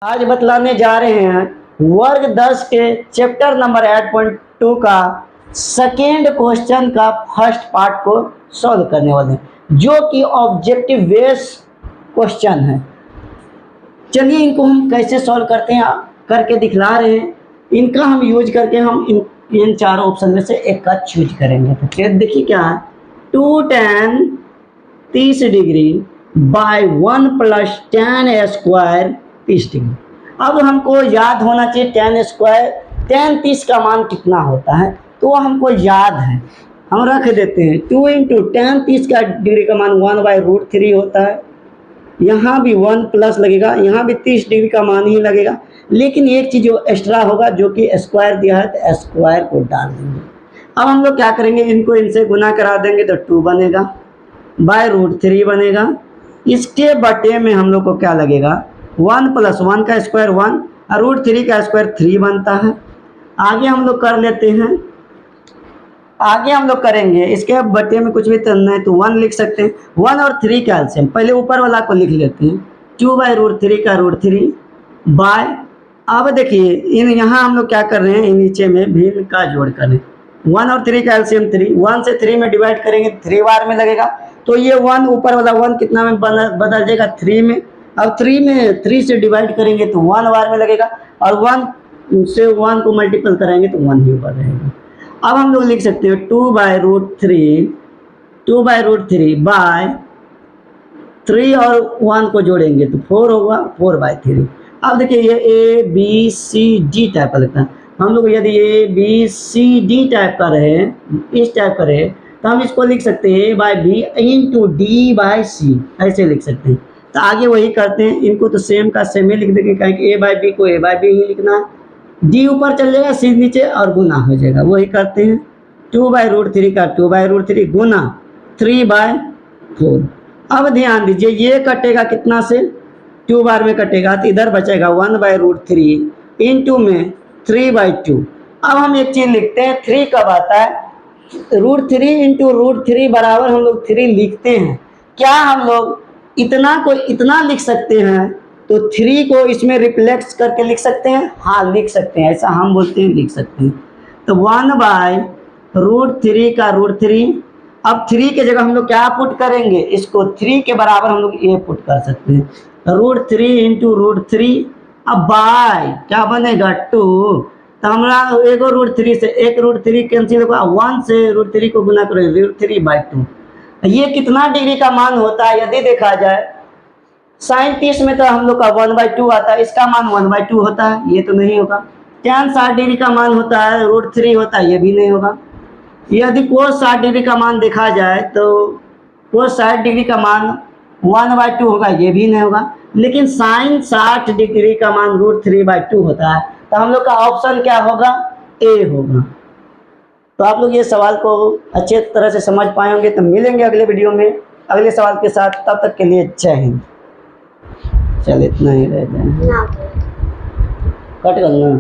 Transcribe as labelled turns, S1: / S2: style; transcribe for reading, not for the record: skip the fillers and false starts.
S1: आज बतलाने जा रहे हैं वर्ग 10 के चैप्टर नंबर 8.2 का सेकेंड क्वेश्चन का फर्स्ट पार्ट को सॉल्व करने वाले हैं, जो कि ऑब्जेक्टिव बेस्ड क्वेश्चन है। चलिए इनको हम कैसे सॉल्व करते हैं करके दिखला रहे हैं। इनका हम यूज करके हम इन चारों ऑप्शन में से एक का चूज करेंगे। तो देखिए क्या है, 2 tan 30 degree by 1 + tan square 30 degree. अब हमको याद होना चाहिए tan स्क्वायर, tan 30 का मान कितना होता है, तो हमको याद है, हम रख देते हैं। 2 × tan 30 का डिग्री का मान 1/√3 होता है। यहाँ भी 1 प्लस लगेगा, यहाँ भी 30 डिग्री का मान ही लगेगा, लेकिन एक चीज़ जो एक्स्ट्रा होगा जो कि स्क्वायर दिया है, तो स्क्वायर को डाल देंगे। अब हम लोग क्या करेंगे, इनको इनसे गुना करा देंगे तो 2 बनेगा, /√3 बनेगा। इसके बटे में हम लोग को क्या लगेगा, 1 + 1 का स्क्वायर 1 और √3 का स्क्वायर 3 बनता है। आगे हम लोग कर लेते हैं, आगे हम लोग करेंगे, इसके बटे में कुछ भी करना है तो 1 लिख सकते हैं। 1 और 3 का एलसीएम, पहले ऊपर वाला को लिख लेते हैं, 2/√3 का √3 बाय। अब देखिए इन यहाँ हम लोग क्या कर रहे हैं, इन नीचे में भिन्न का जोड़ करें। 1 और 3 का एलसीएम 3, 1 से 3 में डिवाइड करेंगे 3 बार में लगेगा, तो ये 1 ऊपर वाला 1 कितना में बदल जाएगा, 3 में। अब 3 में 3 से डिवाइड करेंगे तो 1 बार में लगेगा, और 1 से 1 को मल्टीपल कराएंगे तो 1 ही ऊपर रहेगा। अब हम लोग लिख सकते हैं 2/√3 बाय 3 और 1 को जोड़ेंगे तो 4 होगा, 4/3। अब देखिए ये ABCD टाइप का लगता है। हम लोग यदि ABCD टाइप का रहे, इस टाइप का रहे, तो हम इसको लिख सकते हैं A/B × D/C, ऐसे लिख सकते हैं। तो आगे वही करते हैं, इनको तो सेम का सेम ही लिख देंगे, क्योंकि A/B को A/B ही लिखना है। D ऊपर चल जाएगा, C नीचे, और गुना हो जाएगा, वही करते हैं। 2/√3 का 2/√3 गुना 3/4। अब ध्यान दीजिए, ये कटेगा कितना से, 2 बार में कटेगा, तो इधर बचेगा 1/√3 इंटू में 3/2। अब हम एक चीज़ लिखते हैं, 3 कब आता है, √3 × √3 बराबर हम लोग 3 लिखते हैं। क्या हम लोग इतना को इतना लिख सकते हैं, तो 3 को इसमें रिप्लेक्स करके लिख सकते हैं, हाँ लिख सकते हैं, ऐसा हम बोलते हैं, लिख सकते हैं। तो 1/√3 का √3, अब 3 के जगह हम लोग क्या पुट करेंगे, इसको 3 के बराबर हम लोग ये पुट कर सकते हैं, √3 × √3। अब बाय क्या बनेगा 2, तो हमारा एगो √3 से एक √3 कैंसिल होगा, 1 से √3 को गुना करें, √3/2। ये कितना डिग्री का मान होता है यदि देखा जाए, sin 30 में तो हम लोग का 1/2 आता है, इसका मान 1/2 होता है, ये तो नहीं होगा। tan 60 डिग्री का मान होता है, √3 होता है, ये भी नहीं होगा। यदि cos 60 डिग्री का मान देखा जाए तो cos 60 डिग्री का मान 1/2 होगा, ये भी नहीं होगा। लेकिन sin 60 डिग्री का मान √3/2 होता है, तो हम लोग का ऑप्शन क्या होगा, ए होगा। तो आप लोग ये सवाल को अच्छे तरह से समझ पाए होंगे। तो मिलेंगे अगले वीडियो में अगले सवाल के साथ, तब तक के लिए जय हिंद। चल इतना ही रह जाए, कट गल ना।